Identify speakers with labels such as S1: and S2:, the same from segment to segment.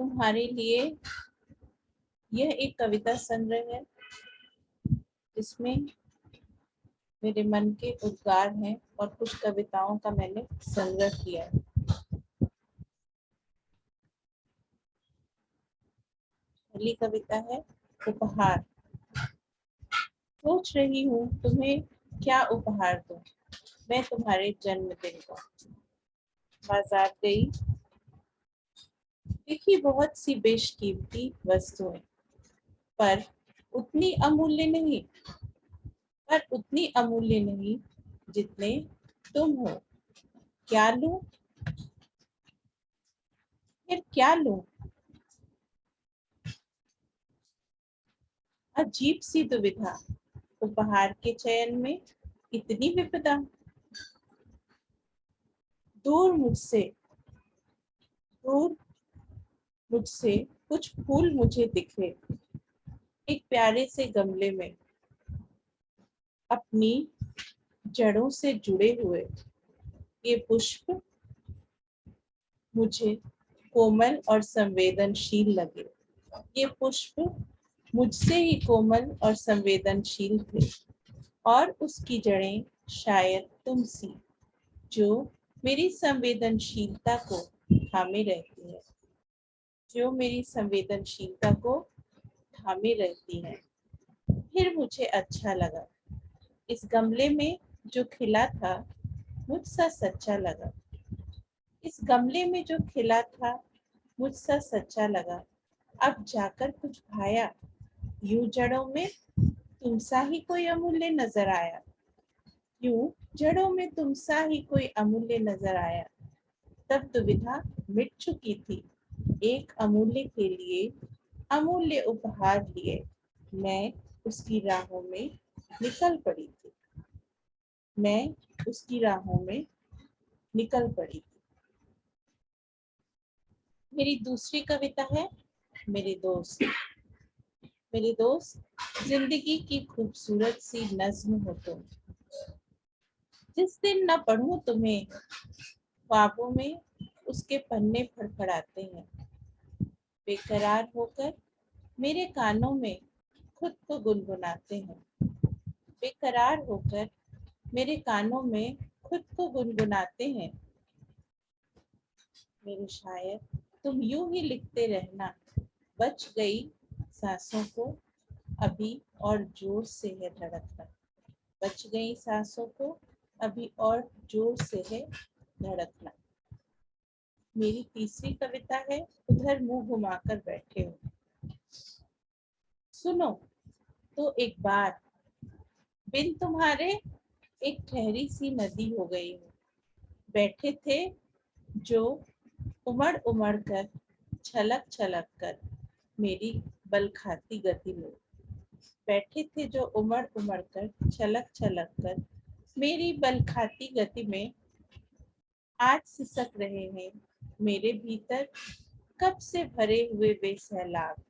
S1: तुम्हारे लिए यह एक कविता संग्रह है जिसमें मेरे मन के उद्गार हैं और कुछ कविताओं का मैंने संग्रह किया है। पहली कविता है उपहार। सोच रही हूँ तुम्हें क्या उपहार दूं मैं तुम्हारे जन्मदिन को। बाजार गई, देखी बहुत सी बेशकीमती वस्तुएं, पर उतनी अमूल्य नहीं जितने तुम हो। क्या लूं, फिर क्या लूं? अजीब सी दुविधा, उपहार के चयन में इतनी विपदा। दूर मुझसे कुछ फूल मुझे दिखे, एक प्यारे से गमले में अपनी जड़ों से जुड़े हुए। ये पुष्प मुझे कोमल और संवेदनशील लगे। ये पुष्प मुझसे ही कोमल और संवेदनशील थे, और उसकी जड़ें शायद तुमसी, जो मेरी संवेदनशीलता को थामे रहती है, जो मेरी संवेदनशीलता को थामे रहती है। फिर मुझे अच्छा लगा, इस गमले में जो खिला था मुझसा सच्चा लगा। इस गमले में जो खिला था मुझसा सच्चा लगा। अब जाकर कुछ भाया, यूं जड़ों में तुमसा ही कोई अमूल्य नजर आया। यूं जड़ों में तुमसा ही कोई अमूल्य नजर आया। तब दुविधा मिट चुकी थी, एक अमूल्य के लिए अमूल्य उपहार लिए मैं उसकी राहों में निकल पड़ी थी। मैं उसकी राहों में निकल पड़ी थी। मेरी दूसरी कविता है मेरे दोस्त। मेरे दोस्त, जिंदगी की खूबसूरत सी नज्म हो तुम। जिस दिन न पढ़ूं तुम्हें, ख्वाबों में उसके पन्ने फड़फड़ाते हैं। बेकरार होकर मेरे कानों में खुद को गुनगुनाते हैं। बेकरार होकर मेरे कानों में खुद को गुनगुनाते हैं। मेरे शायर, तुम यूं ही लिखते रहना, बच गई सांसों को अभी और जोर से है धड़कना। बच गई सांसों को अभी और जोर से है धड़कना। मेरी तीसरी कविता है उधर मुंह घुमाकर बैठे हो। सुनो तो एक बार, बिन तुम्हारे एक ठहरी सी नदी हो गई हूँ। बैठे थे जो उमड़ उमड़ कर, छलक छलक कर मेरी बल खाती गति में। बैठे थे जो उमड़ उमड़ कर, छलक छलक कर मेरी बल खाती गति में। आज सिसक रहे हैं मेरे भीतर कब से भरे हुए बेसैलाब।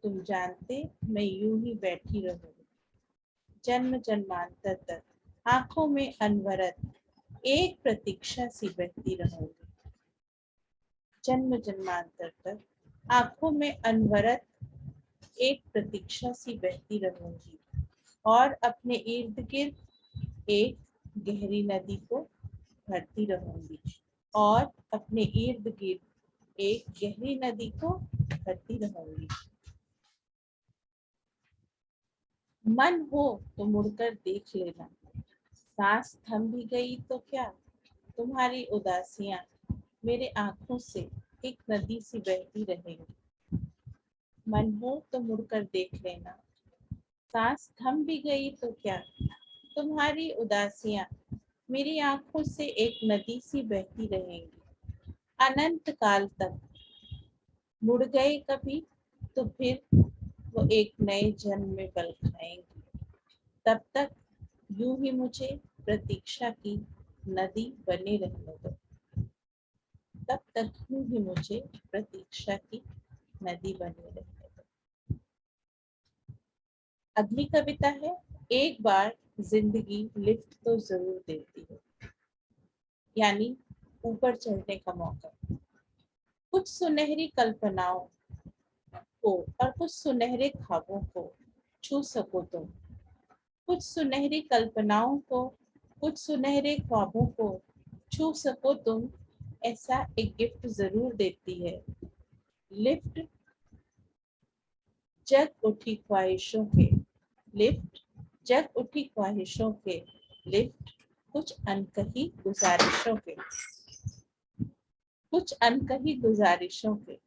S1: तुम जानते मैं यूं ही बैठी रहूंगी जन्म जन्मांतर तक, आंखों में अनवरत एक प्रतीक्षा सी बहती रहूंगी। जन्म जन्मांतर तक आंखों में अनवरत एक प्रतीक्षा सी बहती रहूंगी, और अपने इर्द गिर्द एक गहरी नदी को भरती रहूंगी। और अपने इर्द गिर्द एक गहरी नदी को भरती रहूंगी। मन हो तो मुड़कर देख लेना, सांस थम भी गई तो क्या, तुम्हारी उदासियां मेरे आंखों से एक नदी सी बहती रहेंगी। मन हो तो मुड़कर देख लेना, सांस थम भी गई तो क्या, तुम्हारी उदासियां मेरी आंखों से एक नदी सी बहती रहेंगी। अनंत काल तक मुड़ गए कभी तो फिर वो एक नए जन्म में पल खाएंगी। तब तक यूं ही मुझे प्रतीक्षा की नदी बने रहने दो। तब तक यूं ही मुझे प्रतीक्षा की नदी बने रहने दो। अगली कविता है एक बार जिंदगी लिफ्ट तो जरूर देती है, यानी ऊपर चढ़ने का मौका। कुछ सुनहरी कल्पनाओं को और कुछ सुनहरे ख्वाबों को छू सको तुम, कुछ सुनहरी कल्पनाओं को, कुछ सुनहरे ख्वाबों को छू सको तुम, ऐसा एक गिफ्ट जरूर देती है लिफ्ट जग उठी ख्वाहिशों के, लिफ्ट जग उठी ख्वाहिशों के, लिफ्ट कुछ अनकही गुजारिशों के, कुछ अनकही गुजारिशों के।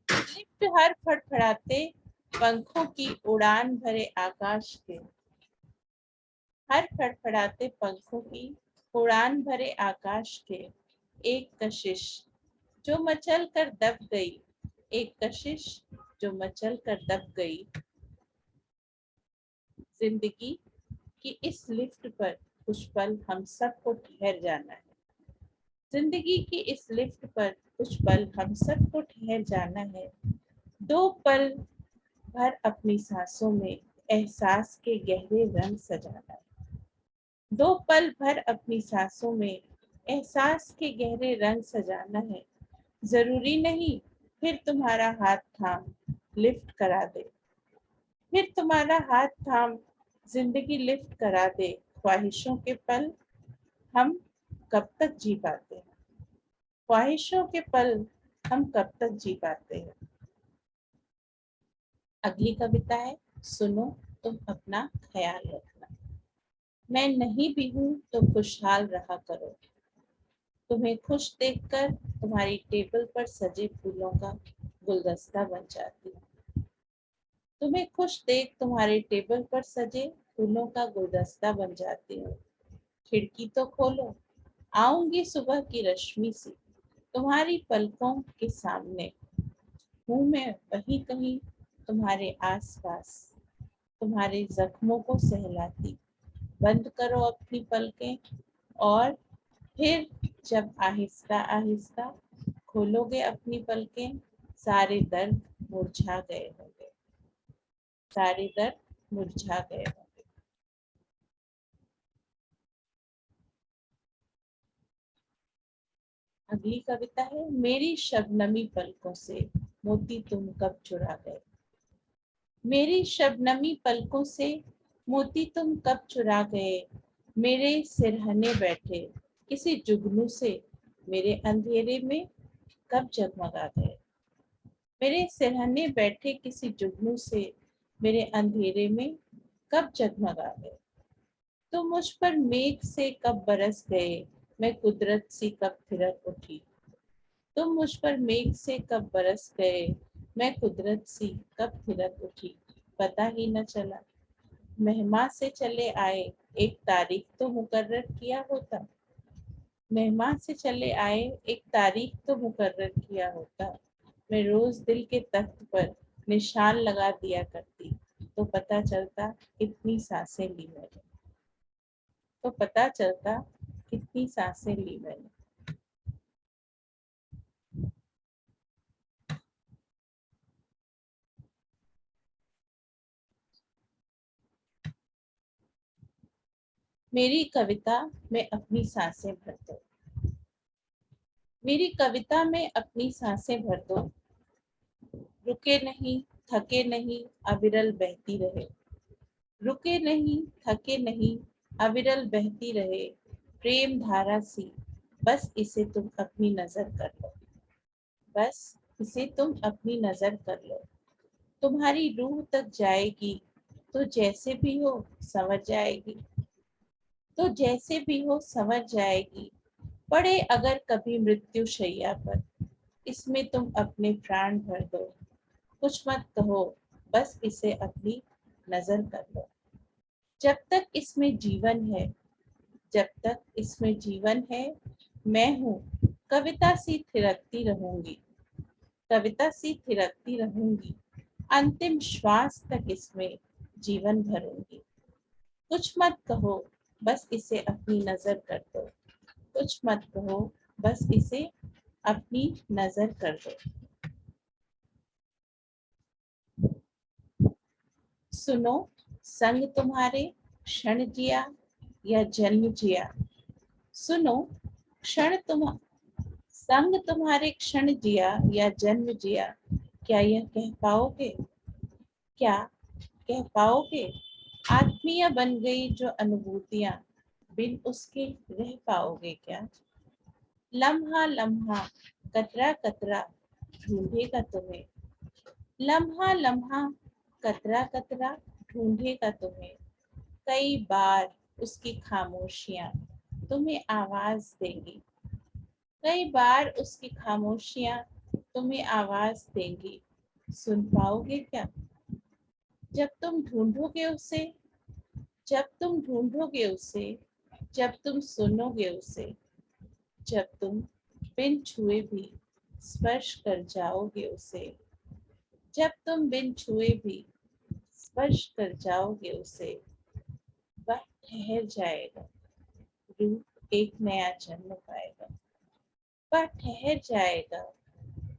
S1: लिफ्ट हर फड़फड़ाते पंखों की उड़ान भरे आकाश के, हर फड़फड़ाते पंखों की उड़ान भरे आकाश के, एक कशिश जो मचल कर दब गई, एक कशिश जो मचल कर दब गई। जिंदगी की इस लिफ्ट पर कुछ पल हम सबको ठहर जाना है, जिंदगी की इस लिफ्ट पर कुछ पल हम सबको ठहर जाना है। दो पल भर अपनी सांसों में एहसास के गहरे रंग सजाना है, दो पल भर अपनी सांसों में एहसास के गहरे रंग सजाना है। जरूरी नहीं फिर तुम्हारा हाथ थाम लिफ्ट करा दे, फिर तुम्हारा हाथ थाम जिंदगी लिफ्ट करा दे। ख्वाहिशों के पल हम कब तक जी पाते हैं, ख्वाहिशों के पल हम कब तक जी पाते हैं। अगली कविता है सुनो तुम अपना ख्याल रखना। मैं नहीं भी हूं तो खुशहाल रहा करो, तुम्हें खुश देखकर तुम्हारी टेबल पर सजे फूलों का गुलदस्ता बन जाती हूँ, तुम्हें खुश देख तुम्हारे टेबल पर सजे फूलों का गुलदस्ता बन जाती हूँ। खिड़की तो खोलो आऊंगी सुबह की रश्मि सी, तुम्हारी पलकों के सामने हूँ मैं वहीं कहीं तुम्हारे आसपास, तुम्हारे जख्मों को सहलाती। बंद करो अपनी पलकें और फिर जब आहिस्ता आहिस्ता खोलोगे अपनी पलकें, सारे दर्द मुरझा गए होंगे, सारे दर्द मुरझा गए होंगे। अगली कविता है मेरी शबनमी पलकों से मोती तुम कब चुरा गए, मेरी शबनमी पलकों से मोती तुम कब चुरा गए। मेरे सिरहने बैठे किसी जुगनू से मेरे अंधेरे में कब जगमगा गए, मेरे सिरहने बैठे किसी जुगनू से मेरे अंधेरे में कब जगमगा गए। तुम मुझ पर मेघ से कब बरस गए, मैं कुदरत सी कब थिरक उठी, तुम मुझ पर मेघ से कब बरस गए, मैं कुदरत सी कब थिरक उठी। पता ही न चला मेहमान से चले आए, एक तारीख तो मुकर्रर किया होता, मेहमान से चले आए एक तारीख तो मुकर्रर किया होता। मैं रोज दिल के तख्त पर निशान लगा दिया करती, तो पता चलता कितनी सांसें ली मैंने, तो पता चलता कितनी सांसें ली मैंने। मेरी कविता में अपनी सांसें भर दो, मेरी कविता में अपनी सांसें भर दो, रुके नहीं थके नहीं अविरल बहती रहे, रुके नहीं थके नहीं अविरल बहती रहे। प्रेम धारा सी बस इसे तुम अपनी नजर कर लो, बस इसे तुम अपनी नजर कर लो। तुम्हारी रूह तक जाएगी तो जैसे भी हो संवर जाएगी, तो जैसे भी हो संवर जाएगी। पड़े अगर कभी मृत्यु शैया पर इसमें तुम अपने प्राण भर दो, कुछ मत कहो बस इसे अपनी नजर कर लो। जब तक इसमें जीवन है, जब तक इसमें जीवन है, मैं हूँ कविता सी थिरकती रहूंगी, कविता सी थिरकती रहूंगी। अंतिम श्वास तक इसमें जीवन भरूंगी। कुछ मत कहो बस इसे अपनी नजर कर दो, कुछ मत कहो बस इसे अपनी नजर कर दो। सुनो संग तुम्हारे क्षण जिया या जन्म जिया, सुनो क्षण तुम संग तुम्हारे क्षण जिया या जन्म जिया। क्या यह कह पाओगे? क्या कह पाओगे? आत्मीय बन गई जो अनुभूतियां, बिन उसके रह पाओगे क्या? लम्हा लम्हा, कतरा कतरा ढूंढेगा तुम्हें। लम्हा लम्हा, कतरा कतरा ढूंढेगा तुम्हें। कई बार उसकी खामोशियां तुम्हें आवाज देंगी। कई बार उसकी खामोशियां तुम्हें आवाज देंगी। सुन पाओगे क्या? जब तुम ढूंढोगे उसे, जब तुम ढूंढोगे उसे, जब तुम सुनोगे उसे, जब तुम बिन छुए भी स्पर्श कर जाओगे उसे, जब तुम बिन छुए भी स्पर्श कर जाओगे उसे, वह ठहर जाएगा, रूप एक नया जन्म पाएगा। वह ठहर जाएगा,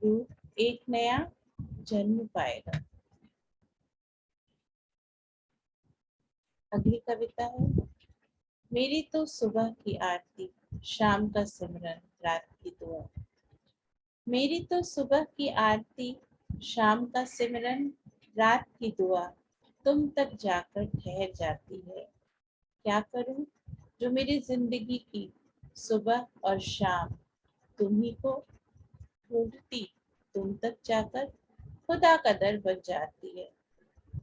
S1: रूप एक नया जन्म पाएगा। अगली कविता है। मेरी तो सुबह की आरती, शाम का सिमरन, रात की दुआ। मेरी तो सुबह की आरती, शाम का सिमरन, रात की दुआ तुम तक जाकर ठहर जाती है। क्या करूं जो मेरी जिंदगी की सुबह और शाम तुम्ही को ढूंढती तुम तक जाकर खुदा का दर बन जाती है।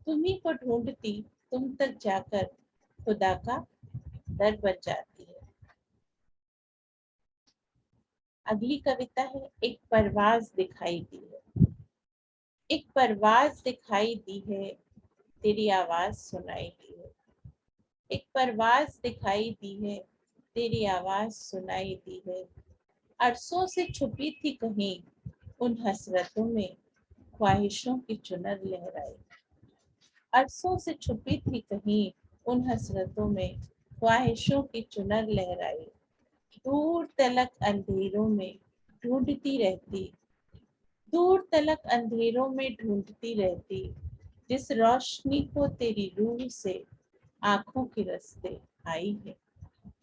S1: तुम्ही को ढूंढती तुम तक जाकर खुदा का दर बन जाती है। अगली कविता है। एक परवाज दिखाई दी है। एक परवाज दिखाई दी है, तेरी आवाज सुनाई दी है। एक परवाज दिखाई दी है, तेरी आवाज सुनाई दी है। अरसों से छुपी थी कहीं उन हसरतों में, ख्वाहिशों की चुनर लहराई। अरसों से छुपी थी कहीं उन हसरतों में, ख्वाहिशों की चुनर लहराई। दूर तलक अंधेरों में ढूंढती रहती, दूर तलक अंधेरों में ढूंढती रहती, जिस रोशनी को तेरी रूह से आंखों के रास्ते आई है।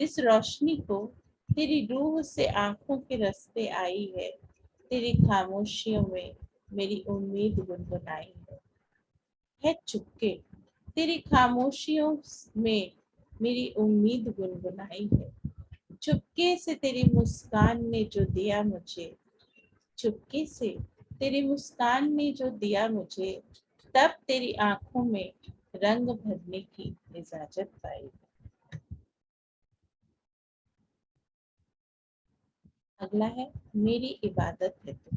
S1: जिस रोशनी को तेरी रूह से आंखों के रास्ते आई है, तेरी खामोशियों में मेरी उम्मीद गुनगुनाई है चुपके। तेरी खामोशियों में मेरी उम्मीद गुनगुनाई है। चुपके से तेरी मुस्कान ने जो दिया मुझे, चुपके से तेरी मुस्कान ने जो दिया मुझे, तब तेरी आंखों में रंग भरने की इजाजत पाई। अगला है। मेरी इबादत है तू।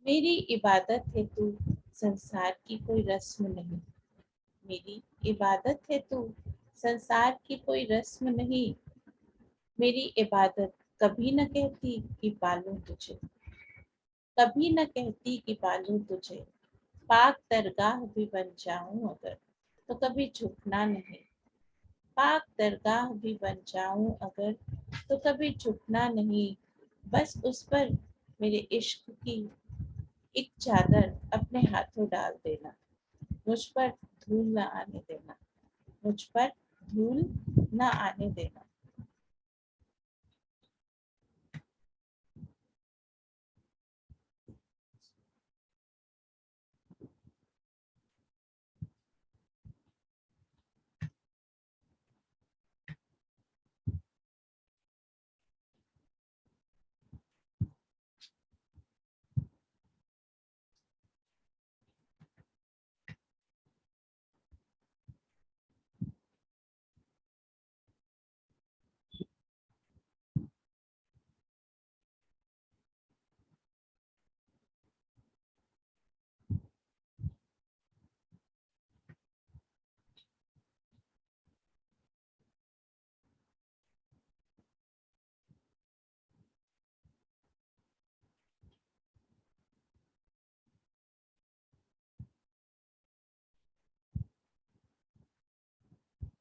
S1: मेरी इबादत है तू, संसार की कोई रस्म नहीं। मेरी इबादत है तू, संसार की कोई रस्म नहीं। मेरी इबादत कभी न कहती कि पालूं तुझे, कभी न कहती कि पालूं तुझे। पाक दरगाह भी बन जाऊं अगर, तो कभी झुकना नहीं। पाक दरगाह भी बन जाऊं अगर, तो कभी झुकना नहीं। बस उस पर मेरे इश्क की एक चादर अपने हाथों डाल देना। मुझ पर धूल न आने देना, मुझ पर धूल न आने देना।